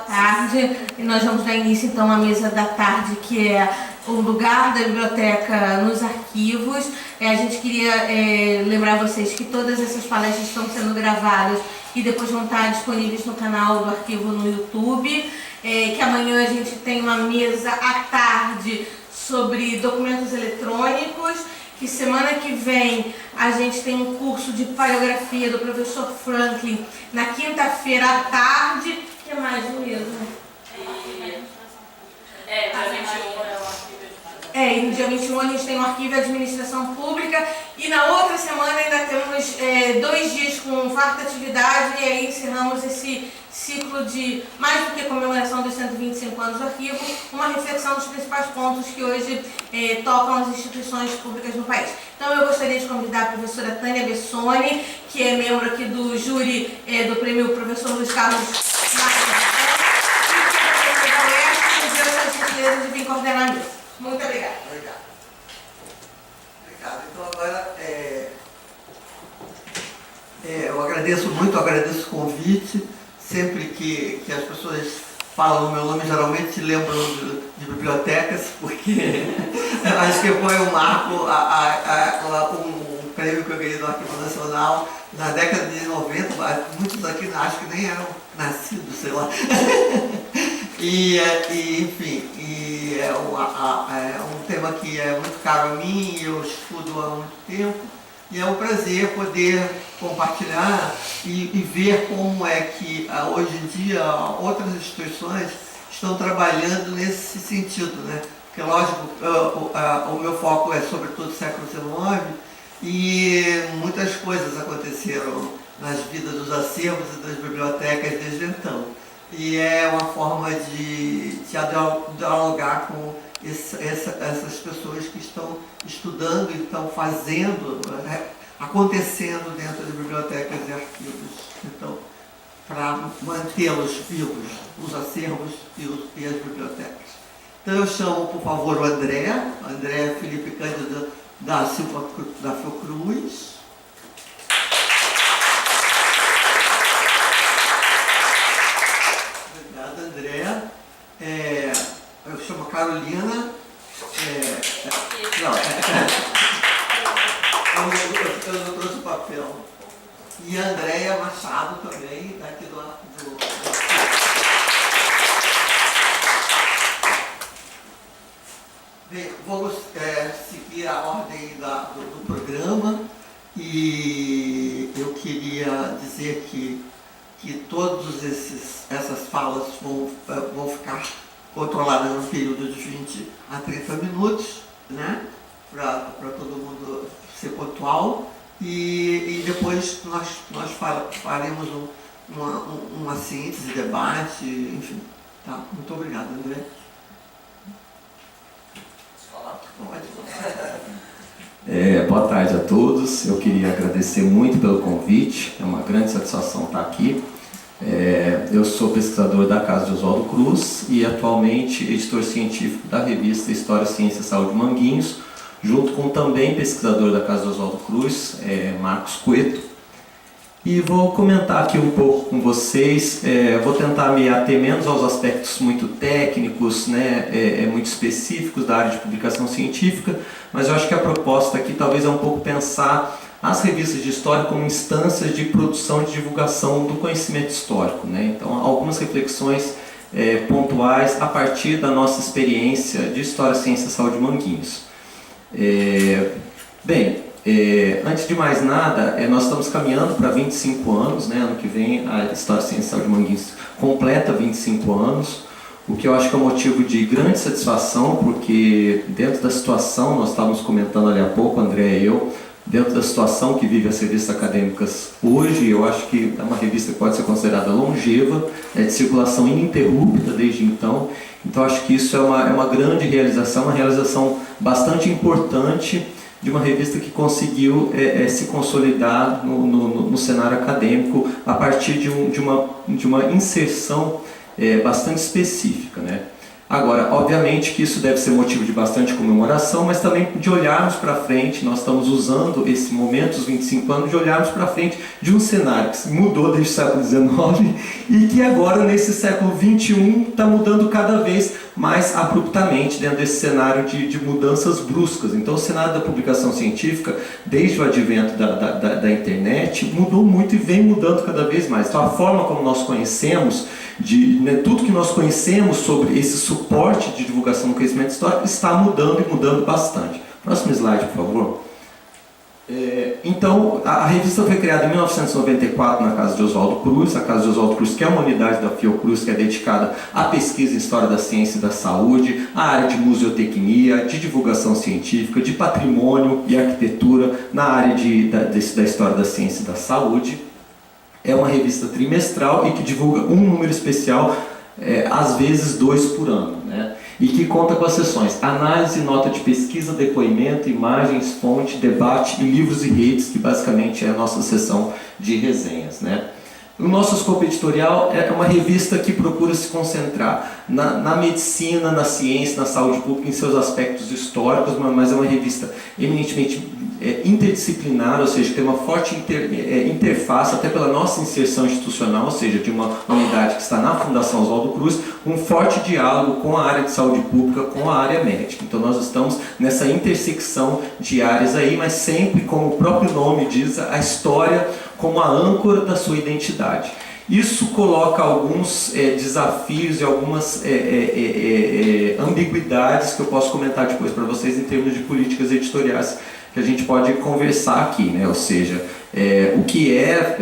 tarde. E nós vamos dar início então à mesa da tarde, que é o lugar da biblioteca nos arquivos. A gente queria lembrar vocês que todas essas palestras estão sendo gravadas e depois vão estar disponíveis no canal do arquivo no YouTube. Que amanhã a gente tem uma mesa à tarde sobre documentos eletrônicos. Que semana que vem a gente tem um curso de paleografia do professor Franklin na quinta-feira à tarde. O que mais, Luísa? E no dia 21 a gente tem o arquivo de administração pública e na outra semana ainda temos 2 dias com farta atividade e aí encerramos esse ciclo de, mais do que comemoração dos 125 anos do arquivo, uma reflexão dos principais pontos que hoje tocam as instituições públicas no país. Então eu gostaria de convidar a professora Tânia Bessoni, que é membro aqui do júri do prêmio Professor Luiz Carlos Marques, e que é professora da UERJ, de gentileza de vir coordenar a mesa. Muito obrigada. Obrigado. Então agora eu agradeço muito, agradeço o convite. Sempre que as pessoas falam o meu nome, geralmente lembram de bibliotecas, porque acho que foi um marco, um prêmio que eu ganhei do Arquivo Nacional na década de 90, muitos aqui acho que nem eram nascidos, sei lá. Enfim, é um tema que é muito caro a mim, eu estudo há muito tempo, e é um prazer poder compartilhar e ver como é que hoje em dia outras instituições estão trabalhando nesse sentido, né? Porque, lógico, o meu foco é sobretudo século XIX e muitas coisas aconteceram nas vidas dos acervos e das bibliotecas desde então. E é uma forma de dialogar com essas pessoas que estão estudando e estão fazendo, acontecendo dentro de bibliotecas e arquivos. Então, para mantê-los vivos, os acervos e as bibliotecas. Então eu chamo, por favor, o André Felipe Cândido da Fiocruz. André, eu chamo Carolina, eu não trouxe o papel, e a Andréia Machado também, daqui do Bem, vamos seguir a ordem do programa, e eu queria dizer que todas essas falas vão ficar controladas num período de 20 a 30 minutos, né? Para todo mundo ser pontual. E depois nós faremos uma síntese, debate, enfim. Tá? Muito obrigado, André. Boa tarde a todos. Eu queria agradecer muito pelo convite. É uma grande satisfação estar aqui. Eu sou pesquisador da Casa de Oswaldo Cruz e atualmente editor científico da revista História, Ciência e Saúde Manguinhos, junto com também pesquisador da Casa de Oswaldo Cruz, Marcos Cueto. E vou comentar aqui um pouco com vocês, vou tentar me ater menos aos aspectos muito técnicos, né, muito específicos da área de publicação científica, mas eu acho que a proposta aqui talvez é um pouco pensar as revistas de história como instâncias de produção e divulgação do conhecimento histórico, né? Então, algumas reflexões pontuais a partir da nossa experiência de História, Ciência e Saúde Manguinhos. Antes de mais nada, nós estamos caminhando para 25 anos, né? Ano que vem a História, Ciência e Saúde Manguinhos completa 25 anos, o que eu acho que é um motivo de grande satisfação, porque dentro da situação, nós estávamos comentando ali há pouco, André e eu, dentro da situação que vive as revistas acadêmicas hoje, eu acho que é uma revista que pode ser considerada longeva, de circulação ininterrupta desde então. Então acho que isso é uma grande realização, uma realização bastante importante de uma revista que conseguiu se consolidar no cenário acadêmico a partir de uma inserção bastante específica, né? Agora, obviamente que isso deve ser motivo de bastante comemoração, mas também de olharmos para frente. Nós estamos usando esse momento, os 25 anos, de olharmos para frente de um cenário que mudou desde o século XIX e que agora, nesse século XXI, está mudando cada vez mais abruptamente dentro desse cenário de mudanças bruscas. Então, o cenário da publicação científica, desde o advento da internet, mudou muito e vem mudando cada vez mais. Então, a forma como nós conhecemos, tudo que nós conhecemos sobre esse suporte de divulgação do conhecimento histórico está mudando e mudando bastante. Próximo slide, por favor. Então, a revista foi criada em 1994 na Casa de Oswaldo Cruz. A Casa de Oswaldo Cruz, que é uma unidade da Fiocruz, que é dedicada à pesquisa em história da ciência e da saúde, à área de museotecnia, de divulgação científica, de patrimônio e arquitetura, na área da história da ciência e da saúde. É uma revista trimestral e que divulga um número especial, às vezes 2 por ano, né? E que conta com as sessões análise, nota de pesquisa, depoimento, imagens, fonte, debate e livros e redes, que basicamente é a nossa sessão de resenhas, né? O nosso escopo editorial é uma revista que procura se concentrar na medicina, na ciência, na saúde pública, em seus aspectos históricos, mas é uma revista eminentemente interdisciplinar, ou seja, tem uma forte interface, até pela nossa inserção institucional, ou seja, de uma unidade que está na Fundação Oswaldo Cruz, um forte diálogo com a área de saúde pública, com a área médica. Então nós estamos nessa intersecção de áreas aí, mas sempre, como o próprio nome diz, a história como a âncora da sua identidade. Isso coloca alguns desafios e algumas ambiguidades que eu posso comentar depois para vocês em termos de políticas editoriais que a gente pode conversar aqui, né? Ou seja, o que é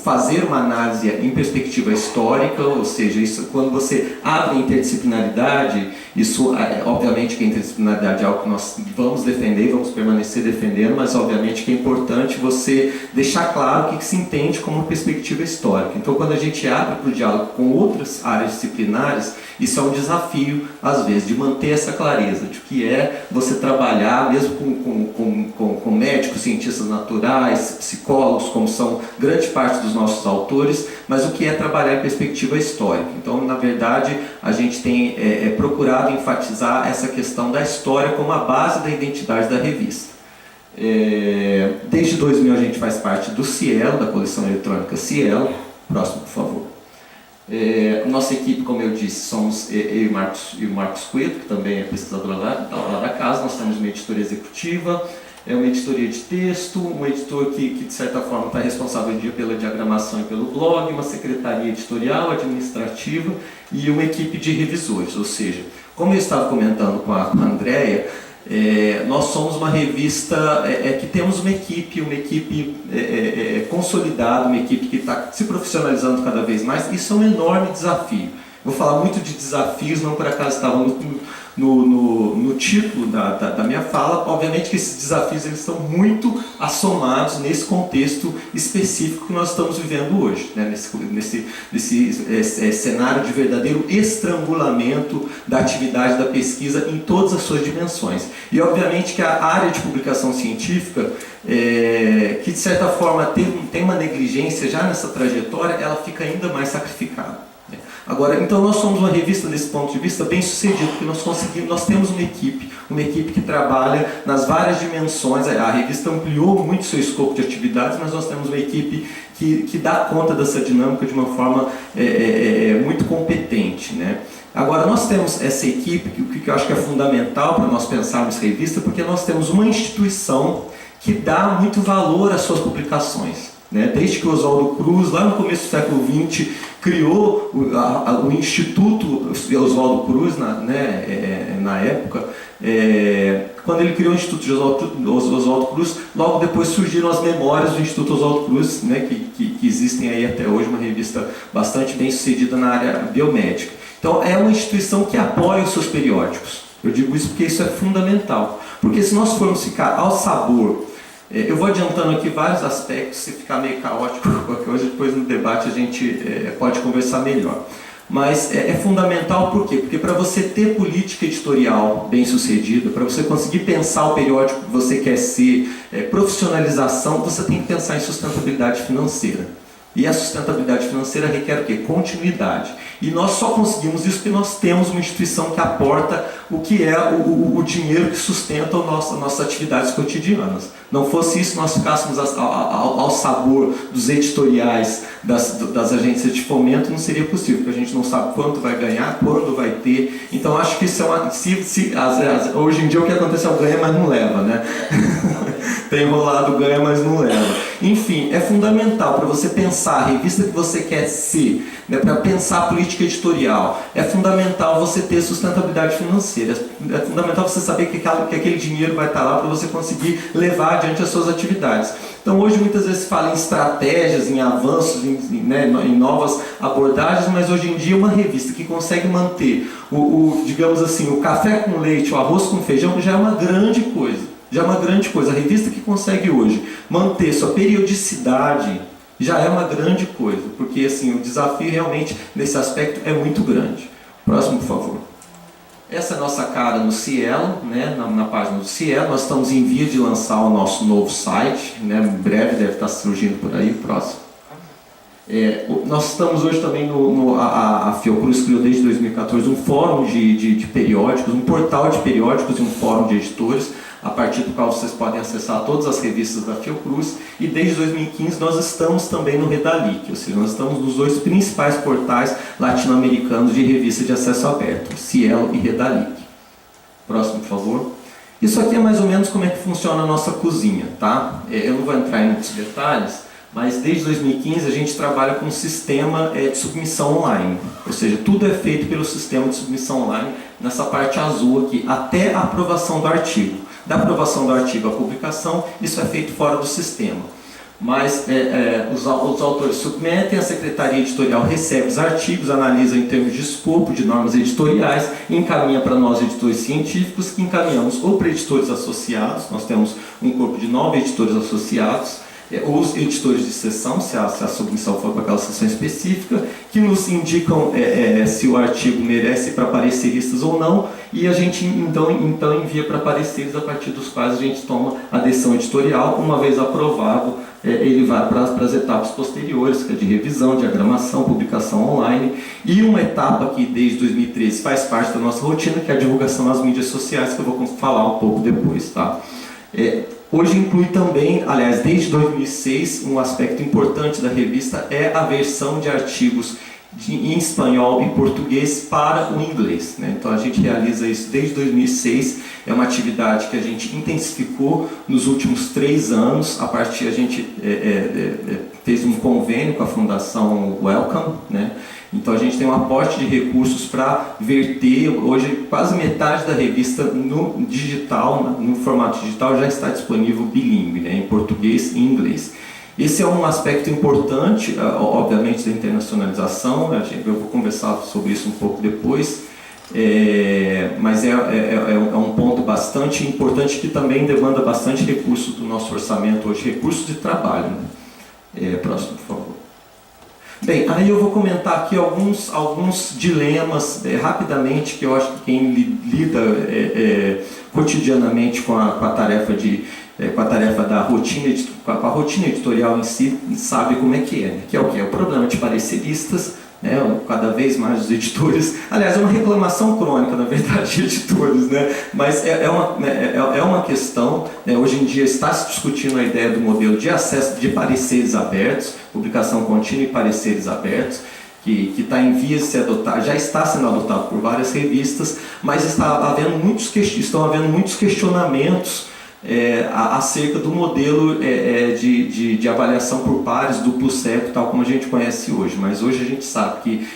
fazer uma análise em perspectiva histórica, ou seja, isso, quando você abre a interdisciplinaridade, isso, obviamente que a interdisciplinaridade é algo que nós vamos defender, vamos permanecer defendendo, mas obviamente que é importante você deixar claro o que se entende como perspectiva histórica. Então, quando a gente abre para o diálogo com outras áreas disciplinares, isso é um desafio, às vezes, de manter essa clareza de que é você trabalhar, mesmo com médicos, cientistas naturais, psicólogos, como são grande parte dos nossos autores, mas o que é trabalhar em perspectiva histórica. Então, na verdade, a gente tem procurado enfatizar essa questão da história como a base da identidade da revista. Desde 2000 a gente faz parte do Cielo, da coleção eletrônica Cielo. Próximo, por favor. Nossa equipe, como eu disse, somos eu e o Marcos Cueto, que também é pesquisador lá da casa. Nós temos uma editoria executiva, uma editoria de texto, um editor que de certa forma está responsável pela diagramação e pelo blog, uma secretaria editorial, administrativa e uma equipe de revisores. Ou seja, como eu estava comentando com a Andréia, nós somos uma revista que temos uma equipe consolidada, uma equipe que está se profissionalizando cada vez mais. Isso é um enorme desafio. Vou falar muito de desafios, não por acaso estava no título da minha fala. Obviamente que esses desafios eles estão muito assomados nesse contexto específico que nós estamos vivendo hoje, né? nesse cenário de verdadeiro estrangulamento da atividade da pesquisa em todas as suas dimensões. E obviamente que a área de publicação científica, que de certa forma tem uma negligência já nessa trajetória, ela fica ainda mais sacrificada. Agora, então nós somos uma revista desse ponto de vista bem sucedida, porque nós temos uma equipe que trabalha nas várias dimensões. A revista ampliou muito seu escopo de atividades, mas nós temos uma equipe que dá conta dessa dinâmica de uma forma muito competente, né? Agora, nós temos essa equipe, que eu acho que é fundamental para nós pensarmos revista, porque nós temos uma instituição que dá muito valor às suas publicações. Desde que o Oswaldo Cruz, lá no começo do século XX, criou o Instituto Oswaldo Cruz, na época, quando ele criou o Instituto Oswaldo Cruz, logo depois surgiram as memórias do Instituto Oswaldo Cruz, que existem aí até hoje, uma revista bastante bem sucedida na área biomédica. Então, é uma instituição que apoia os seus periódicos. Eu digo isso porque isso é fundamental. Porque se nós formos ficar ao sabor... Eu vou adiantando aqui vários aspectos, se ficar meio caótico, porque hoje depois no debate a gente pode conversar melhor. Mas é fundamental por quê? Porque para você ter política editorial bem sucedida, para você conseguir pensar o periódico que você quer ser, profissionalização, você tem que pensar em sustentabilidade financeira. E a sustentabilidade financeira requer o quê? Continuidade. E nós só conseguimos isso porque nós temos uma instituição que aporta o que é o dinheiro que sustenta nossas atividades cotidianas. Não fosse isso, nós ficássemos ao sabor dos editoriais das agências de fomento, não seria possível, porque a gente não sabe quanto vai ganhar, quando vai ter. Então acho que isso é uma... hoje em dia o que acontece é o ganha, mas não leva, né? Tem enrolado, ganha, mas não leva. Enfim, é fundamental para você pensar a revista que você quer ser, né, para pensar a política editorial. É fundamental você ter sustentabilidade financeira. É fundamental você saber que aquele dinheiro vai estar lá para você conseguir levar adiante as suas atividades. Então hoje muitas vezes se fala em estratégias, em avanços, em novas abordagens, mas hoje em dia uma revista que consegue manter digamos assim, o café com leite, o arroz com feijão, já é uma grande coisa. Já é uma grande coisa. A revista que consegue hoje manter sua periodicidade já é uma grande coisa, porque assim, o desafio realmente nesse aspecto é muito grande. Próximo, por favor. Essa é a nossa cara no Cielo, né, na página do Cielo. Nós estamos em via de lançar o nosso novo site, né, em breve deve estar surgindo por aí. Próximo. Nós estamos hoje também a Fiocruz criou desde 2014 um fórum de periódicos, um portal de periódicos e um fórum de editores, a partir do qual vocês podem acessar todas as revistas da Fiocruz, e desde 2015 nós estamos também no Redalic, ou seja, nós estamos nos dois principais portais latino-americanos de revista de acesso aberto, Cielo e Redalic. Próximo, por favor. Isso aqui é mais ou menos como é que funciona a nossa cozinha, tá? Eu não vou entrar em muitos detalhes, mas desde 2015 a gente trabalha com um sistema de submissão online, ou seja, tudo é feito pelo sistema de submissão online, nessa parte azul aqui, até a aprovação do artigo. Da aprovação do artigo à publicação, isso é feito fora do sistema. Mas os autores submetem, a Secretaria Editorial recebe os artigos, analisa em termos de escopo, de normas editoriais, encaminha para nós, editores científicos, que encaminhamos ou para editores associados, nós temos um corpo de 9 editores associados, ou os editores de seção, se a submissão for para aquela seção específica, que nos indicam se o artigo merece para pareceristas ou não, e a gente então envia para pareceres, a partir dos quais a gente toma a decisão editorial. Uma vez aprovado, ele vai para as etapas posteriores, que é de revisão, diagramação, publicação online, e uma etapa que desde 2013 faz parte da nossa rotina, que é a divulgação nas mídias sociais, que eu vou falar um pouco depois, tá? Hoje inclui também, aliás, desde 2006, um aspecto importante da revista é a versão de artigos em espanhol e português para o inglês, né? Então a gente realiza isso desde 2006, é uma atividade que a gente intensificou nos últimos 3 anos. A gente fez um convênio com a Fundação Wellcome, né? Então a gente tem um aporte de recursos para verter, hoje quase metade da revista no digital, no formato digital, já está disponível bilíngue, né, em português e inglês. Esse é um aspecto importante, obviamente, da internacionalização, eu vou conversar sobre isso um pouco depois, mas é um ponto bastante importante que também demanda bastante recursos do nosso orçamento hoje, recursos de trabalho, né? Próximo, por favor. Bem, aí eu vou comentar aqui alguns dilemas rapidamente, que eu acho que quem lida cotidianamente com a tarefa da rotina, com a rotina editorial em si, sabe como é que é, né? Que é o que? É o problema de pareceristas, né? Cada vez mais os editores, aliás, é uma reclamação crônica, na verdade, de editores, né? Mas é uma questão, né? Hoje em dia está se discutindo a ideia do modelo de acesso de pareceres abertos, publicação contínua e pareceres abertos, que está em vias de ser adotado, já está sendo adotado por várias revistas, mas estão havendo muitos questionamentos acerca do modelo de avaliação por pares, duplo cego, tal como a gente conhece hoje. Mas hoje a gente sabe que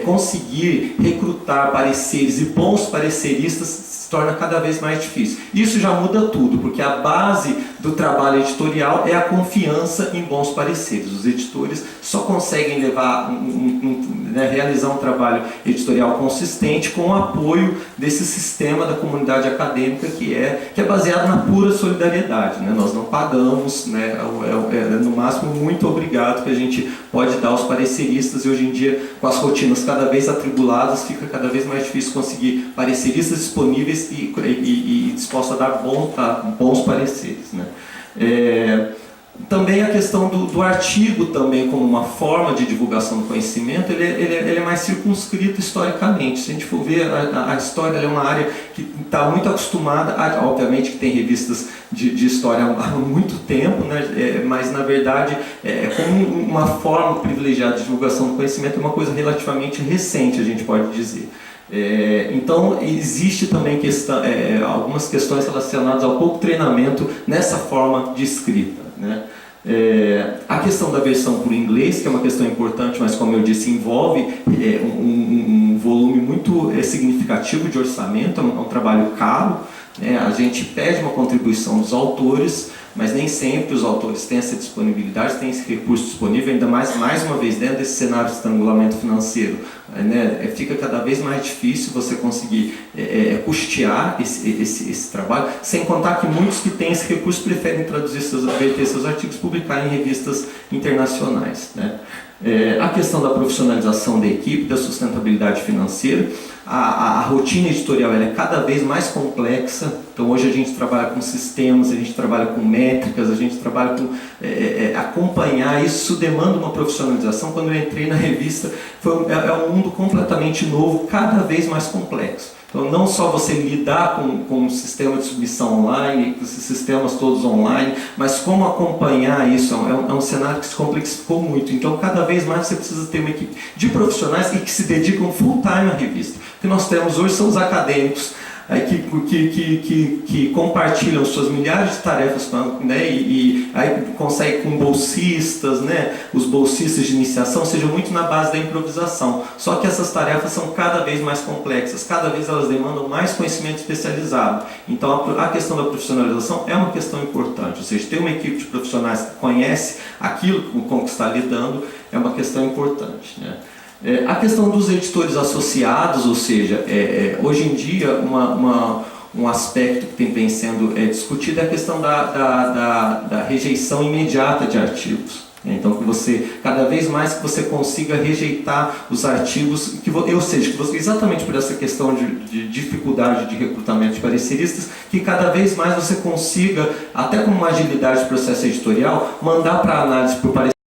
conseguir recrutar pareceres e bons pareceristas se torna cada vez mais difícil. Isso já muda tudo, porque a base do trabalho editorial é a confiança em bons pareceres. Os editores só conseguem realizar um trabalho editorial consistente com o apoio desse sistema da comunidade acadêmica que é baseado na pura solidariedade, né? Nós não pagamos, né? No máximo muito obrigado que a gente pode dar aos pareceristas, e hoje em dia, com as rotinas cada vez atribuladas, fica cada vez mais difícil conseguir pareceristas disponíveis e dispostos a dar bons pareceres, né? Também a questão do artigo também como uma forma de divulgação do conhecimento, ele é mais circunscrito historicamente. Se a gente for ver, a história é uma área que está muito acostumada, obviamente que tem revistas de história há muito tempo, né? Mas na verdade, como uma forma privilegiada de divulgação do conhecimento, é uma coisa relativamente recente, a gente pode dizer. Então, existe também algumas questões relacionadas ao pouco treinamento nessa forma de escrita, né? A questão da versão por inglês, que é uma questão importante, mas como eu disse, envolve um volume muito significativo de orçamento, é um trabalho caro, né? A gente pede uma contribuição dos autores, mas nem sempre os autores têm essa disponibilidade, têm esse recurso disponível, ainda mais uma vez dentro desse cenário de estrangulamento financeiro, né? Fica cada vez mais difícil você conseguir custear esse trabalho, sem contar que muitos que têm esse recurso preferem verter seus artigos, publicar em revistas internacionais, né? A questão da profissionalização da equipe, da sustentabilidade financeira, a rotina editorial ela é cada vez mais complexa. Então hoje a gente trabalha com sistemas, a gente trabalha com métricas, a gente trabalha com acompanhar isso demanda uma profissionalização. Quando eu entrei na revista é um mundo completamente novo, cada vez mais complexo. Então, não só você lidar com o sistema de submissão online, com esses sistemas todos online, mas como acompanhar isso. É um cenário que se complexificou muito. Então, cada vez mais você precisa ter uma equipe de profissionais e que se dedicam full time à revista. O que nós temos hoje são os acadêmicos, que compartilham suas milhares de tarefas, né, e aí conseguem com bolsistas, né, os bolsistas de iniciação, seja muito na base da improvisação. Só que essas tarefas são cada vez mais complexas, cada vez elas demandam mais conhecimento especializado. Então a questão da profissionalização é uma questão importante, ou seja, ter uma equipe de profissionais que conhece aquilo com que está lidando é uma questão importante, né? A questão dos editores associados, ou seja, hoje em dia um aspecto que vem sendo discutido é a questão da rejeição imediata de artigos. Então, cada vez mais que você consiga rejeitar os artigos, ou seja, que você, exatamente por essa questão de dificuldade de recrutamento de pareceristas, que cada vez mais você consiga, até com uma agilidade de processo editorial, mandar para análise por parecer